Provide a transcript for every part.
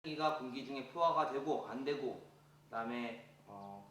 기가 공기 중에 포화가 되고 안 되고, 그다음에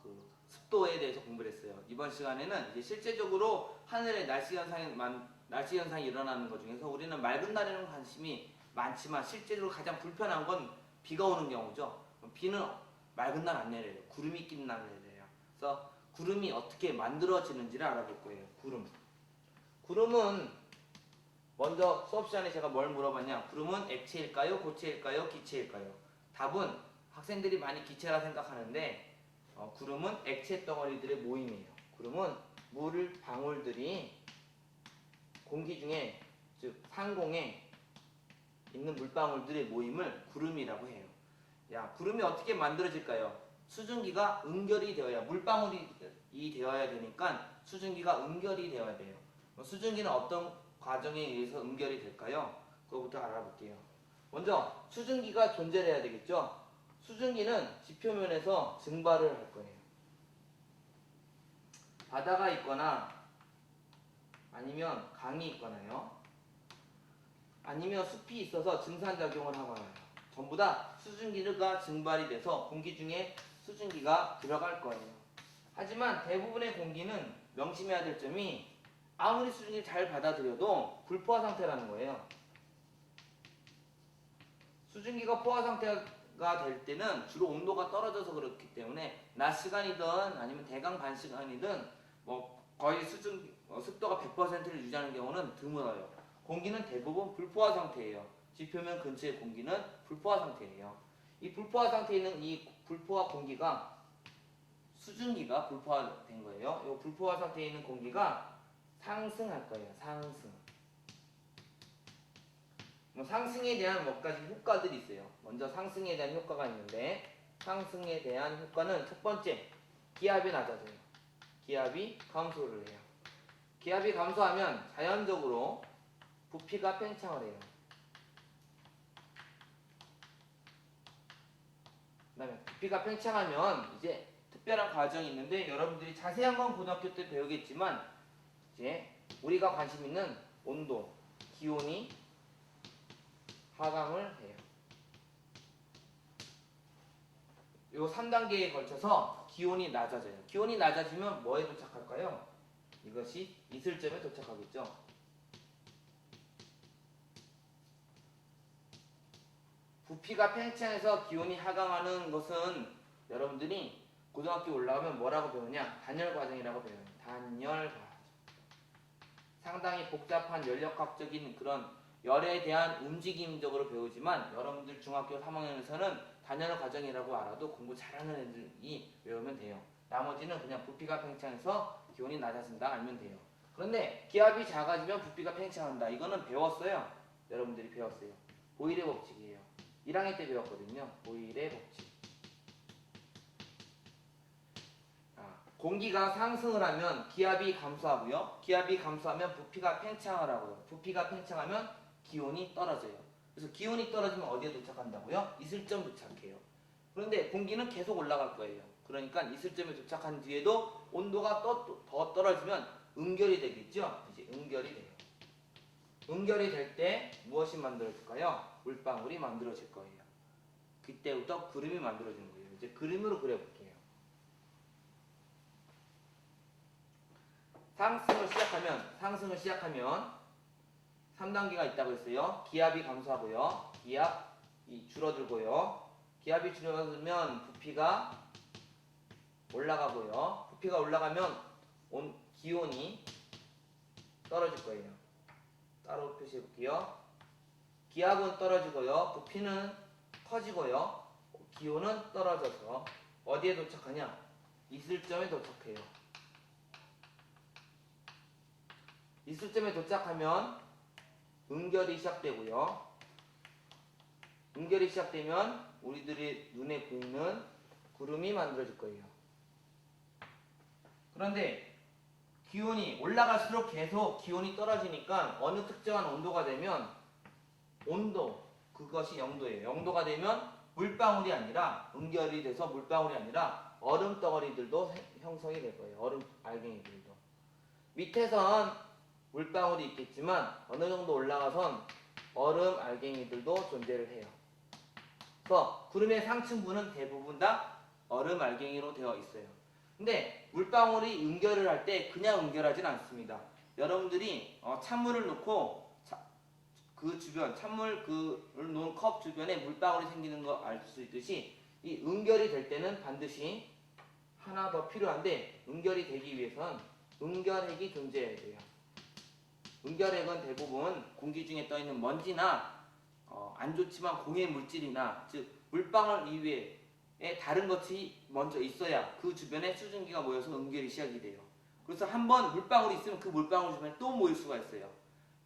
그 습도에 대해서 공부를 했어요. 이번 시간에는 이제 실제적으로 하늘에 날씨 현상이 일어나는 것 중에서 우리는 맑은 날에는 관심이 많지만 실제로 가장 불편한 건 비가 오는 경우죠. 비는 맑은 날 안 내려요. 구름이 낀 날 내려요. 그래서 구름이 어떻게 만들어지는지를 알아볼 거예요. 구름은 먼저 수업 시간에 제가 뭘 물어봤냐? 구름은 액체일까요? 고체일까요? 기체일까요? 답은 학생들이 많이 기체라 생각하는데 구름은 액체 덩어리들의 모임이에요. 구름은 물 방울들이 공기 중에, 즉 상공에 있는 물방울들의 모임을 구름이라고 해요. 야, 구름이 어떻게 만들어질까요? 수증기가 응결이 되어야, 물방울이 되어야 되니까 수증기가 응결이 되어야 돼요. 수증기는 어떤 과정에 의해서 응결이 될까요? 그거부터 알아볼게요. 먼저 수증기가 존재해야 되겠죠? 수증기는 지표면에서 증발을 할 거예요. 바다가 있거나 아니면 강이 있거나요. 아니면 숲이 있어서 증산작용을 하거나요. 전부 다 수증기가 증발이 돼서 공기 중에 수증기가 들어갈 거예요. 하지만 대부분의 공기는 명심해야 될 점이 아무리 수증기를 잘 받아들여도 불포화 상태라는 거예요. 수증기가 포화 상태가 될 때는 주로 온도가 떨어져서 그렇기 때문에 낮 시간이든 아니면 대강 반 시간이든 거의 습도가 100%를 유지하는 경우는 드물어요. 공기는 대부분 불포화 상태예요. 지표면 근처의 공기는 불포화 상태예요. 이 불포화 상태에 있는 이 불포화 공기가 수증기가 불포화된 거예요. 이 불포화 상태에 있는 공기가 상승할 거예요. 상승에 대한 몇 가지 효과들이 있어요. 먼저 상승에 대한 효과가 있는데, 상승에 대한 효과는 첫 번째, 기압이 낮아져요. 기압이 감소를 해요. 기압이 감소하면 자연적으로 부피가 팽창을 해요. 그다음에 부피가 팽창하면 이제 특별한 과정이 있는데, 여러분들이 자세한 건 고등학교 때 배우겠지만 이제 우리가 관심 있는 온도, 기온이 하강을 해요. 요 3단계에 걸쳐서 기온이 낮아져요. 기온이 낮아지면 뭐에 도착할까요? 이것이 이슬점에 도착하겠죠. 부피가 팽창해서 기온이 하강하는 것은 여러분들이 고등학교 올라가면 뭐라고 배우냐? 단열 과정이라고 배워요. 단열 과정. 상당히 복잡한 연력학적인 그런 열에 대한 움직임적으로 배우지만 여러분들 중학교 3학년에서는 단열 과정이라고 알아도 공부 잘하는 애들이 외우면 돼요. 나머지는 그냥 부피가 팽창해서 기온이 낮아진다 알면 돼요. 그런데 기압이 작아지면 부피가 팽창한다. 이거는 배웠어요. 여러분들이 배웠어요. 보일의 법칙이에요. 1학년 때 배웠거든요. 보일의 법칙. 공기가 상승을 하면 기압이 감소하고요. 기압이 감소하면 부피가 팽창을 하고요. 부피가 팽창하면 기온이 떨어져요. 그래서 기온이 떨어지면 어디에 도착한다고요? 이슬점 도착해요. 그런데 공기는 계속 올라갈 거예요. 그러니까 이슬점에 도착한 뒤에도 온도가 더 떨어지면 응결이 되겠죠? 이제 응결이 돼요. 응결이 될 때 무엇이 만들어질까요? 물방울이 만들어질 거예요. 그때부터 구름이 만들어지는 거예요. 이제 그림으로 그려볼게요. 상승을 시작하면 3단계가 있다고 했어요. 기압이 감소하고요. 기압이 줄어들고요. 기압이 줄어들면 부피가 올라가고요. 부피가 올라가면 기온이 떨어질 거예요. 따로 표시해 볼게요. 기압은 떨어지고요. 부피는 커지고요. 기온은 떨어져서 어디에 도착하냐? 이슬점에 도착해요. 이슬점에 도착하면 응결이 시작되고요. 응결이 시작되면 우리들의 눈에 보이는 구름이 만들어질 거예요. 그런데 기온이 올라갈수록 계속 기온이 떨어지니까 어느 특정한 온도가 되면 그것이 0도예요. 0도가 되면 물방울이 아니라, 응결이 돼서 물방울이 아니라 얼음 덩어리들도 형성이 될 거예요. 얼음 알갱이들도. 밑에선 물방울이 있겠지만 어느 정도 올라가선 얼음 알갱이들도 존재를 해요. 그래서 구름의 상층부는 대부분 다 얼음 알갱이로 되어 있어요. 근데 물방울이 응결을 할 때 그냥 응결하진 않습니다. 여러분들이 찬물을 놓고 그 주변 찬물을 놓은 컵 주변에 물방울이 생기는 거 알 수 있듯이 이 응결이 될 때는 반드시 하나 더 필요한데, 응결이 되기 위해선 응결핵이 존재해야 돼요. 응결핵은 대부분 공기 중에 떠있는 먼지나 안 좋지만 공해 물질이나 즉 물방울 이외에 다른 것이 먼저 있어야 그 주변에 수증기가 모여서 응결이 시작이 돼요. 그래서 한번 물방울이 있으면 그 물방울 주변에 또 모일 수가 있어요.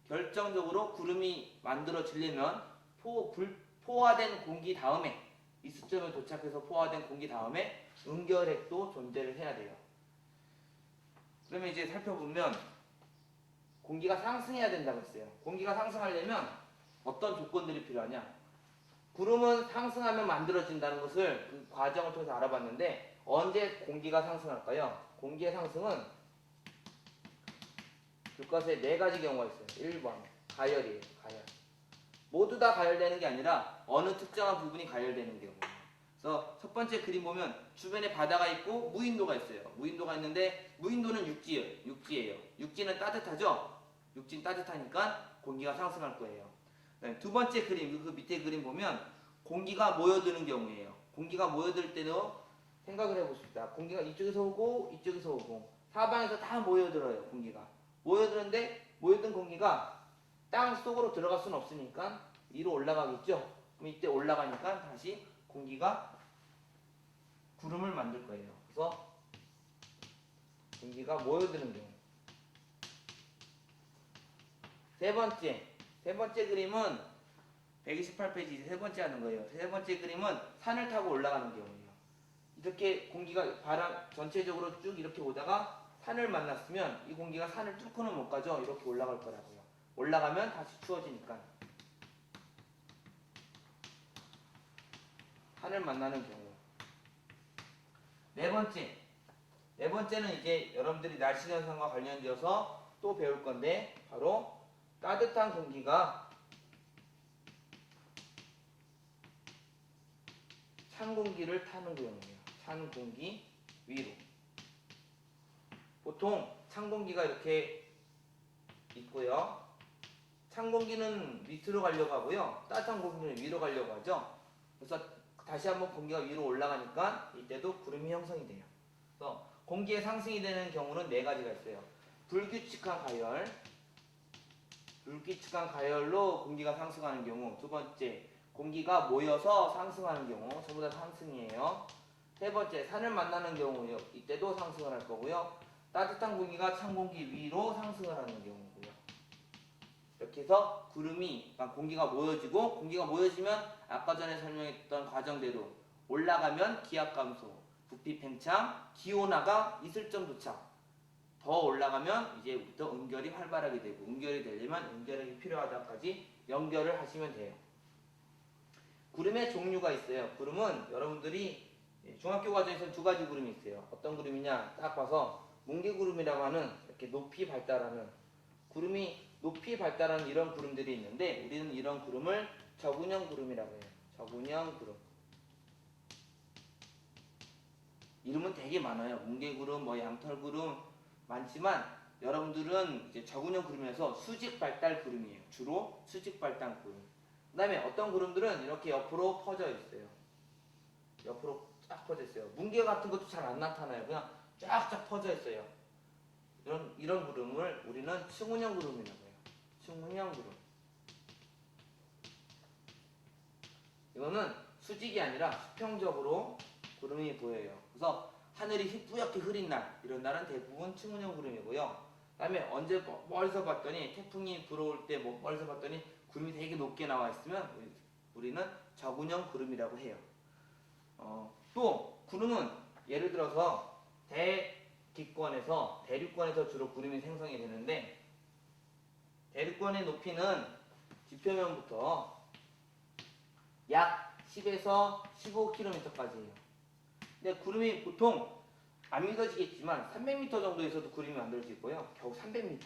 결정적으로 구름이 만들어지려면 포화된 공기 다음에, 이 수점에 도착해서 포화된 공기 다음에 응결핵도 존재를 해야 돼요. 그러면 이제 살펴보면 공기가 상승해야 된다고 했어요. 공기가 상승하려면 어떤 조건들이 필요하냐? 구름은 상승하면 만들어진다는 것을 그 과정을 통해서 알아봤는데, 언제 공기가 상승할까요? 공기의 상승은 그것에 네 가지 경우가 있어요. 1번 가열이에요. 가열. 모두 다 가열되는 게 아니라 어느 특정한 부분이 가열되는 경우. 그래서 첫 번째 그림 보면 주변에 바다가 있고 무인도가 있어요. 무인도가 있는데 무인도는 육지예요. 육지는 따뜻하죠? 육지는 따뜻하니까 공기가 상승할 거예요. 두 번째 그림, 그 밑에 그림 보면 공기가 모여드는 경우예요. 공기가 모여들 때도 생각을 해보십시다. 공기가 이쪽에서 오고 이쪽에서 오고 사방에서 다 모여들어요. 공기가 모여드는데, 모여든 공기가 땅 속으로 들어갈 수는 없으니까 위로 올라가겠죠. 그럼 이때 올라가니까 다시 공기가 구름을 만들 거예요. 그래서 공기가 모여드는 경우. 세 번째 그림은 128페이지 세 번째 하는 거예요. 세 번째 그림은 산을 타고 올라가는 경우예요. 이렇게 공기가 바람 전체적으로 쭉 이렇게 오다가 산을 만났으면 이 공기가 산을 뚫고는 못 가죠. 이렇게 올라갈 거라고요. 올라가면 다시 추워지니까. 산을 만나는 경우. 네 번째는 이제 여러분들이 날씨 현상과 관련되어서 또 배울 건데, 바로 따뜻한 공기가 찬 공기를 타는 경우예요. 찬 공기 위로. 보통 찬 공기가 이렇게 있고요. 찬 공기는 밑으로 가려고 하고요. 따뜻한 공기는 위로 가려고 하죠. 그래서 다시 한번 공기가 위로 올라가니까 이때도 구름이 형성이 돼요. 그래서 공기의 상승이 되는 경우는 네 가지가 있어요. 불규칙한 가열로 공기가 상승하는 경우. 두 번째, 공기가 모여서 상승하는 경우. 전부 다 상승이에요. 세 번째, 산을 만나는 경우요. 이때도 상승을 할 거고요. 따뜻한 공기가 찬 공기 위로 상승을 하는 경우고요. 이렇게 해서 구름이, 그러니까 공기가 모여지고, 공기가 모여지면 아까 전에 설명했던 과정대로 올라가면 기압 감소, 부피 팽창, 기온하가 이슬점 도착. 더 올라가면 이제부터 응결이 활발하게 되고, 응결이 되려면 응결이 필요하다까지 연결을 하시면 돼요. 구름의 종류가 있어요. 구름은 여러분들이 중학교 과정에서 두 가지 구름이 있어요. 어떤 구름이냐? 딱 봐서 뭉게구름이라고 하는 이렇게 높이 발달하는, 구름이 높이 발달하는 이런 구름들이 있는데, 우리는 이런 구름을 저군형 구름이라고 해요. 저군형 구름. 이름은 되게 많아요. 뭉게구름, 양털구름 많지만, 여러분들은 이제 저군형 구름에서 수직 발달 구름이에요. 주로 수직 발달 구름. 그 다음에 어떤 구름들은 이렇게 옆으로 퍼져 있어요. 옆으로 쫙 퍼져 있어요. 뭉게 같은 것도 잘 안 나타나요. 그냥 쫙쫙 퍼져 있어요. 이런 구름을 우리는 층운형 구름이라고 해요. 층운형 구름. 이거는 수직이 아니라 수평적으로 구름이 보여요. 그래서 하늘이 뿌옇게 흐린 날, 이런 날은 대부분 층운형 구름이고요. 그 다음에 언제 멀리서 봤더니, 태풍이 불어올 때 멀리서 봤더니 구름이 되게 높게 나와 있으면 우리는 저군형 구름이라고 해요. 또 구름은 예를 들어서 대륙권에서 주로 구름이 생성이 되는데, 대륙권의 높이는 지표면부터 약 10에서 15km까지예요. 근데 구름이 보통 안 믿어지겠지만 300m 정도에서도 구름이 만들어지고요. 겨우 300m,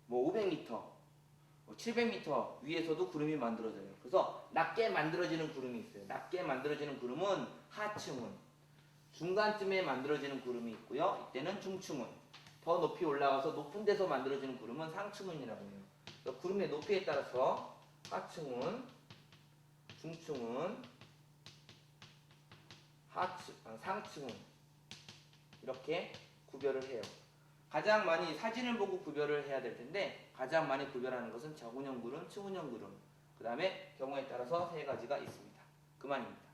500m, 700m 위에서도 구름이 만들어져요. 그래서 낮게 만들어지는 구름이 있어요. 낮게 만들어지는 구름은 하층운, 중간쯤에 만들어지는 구름이 있고요. 이때는 중층운. 더 높이 올라가서 높은 데서 만들어지는 구름은 상층운이라고 해요. 그러니까 구름의 높이에 따라서 하층운, 중층운, 상층운 이렇게 구별을 해요. 가장 많이 사진을 보고 구별을 해야 될 텐데 가장 많이 구별하는 것은 저군형 구름, 층운형 구름, 그 다음에 경우에 따라서 세 가지가 있습니다. 그만입니다.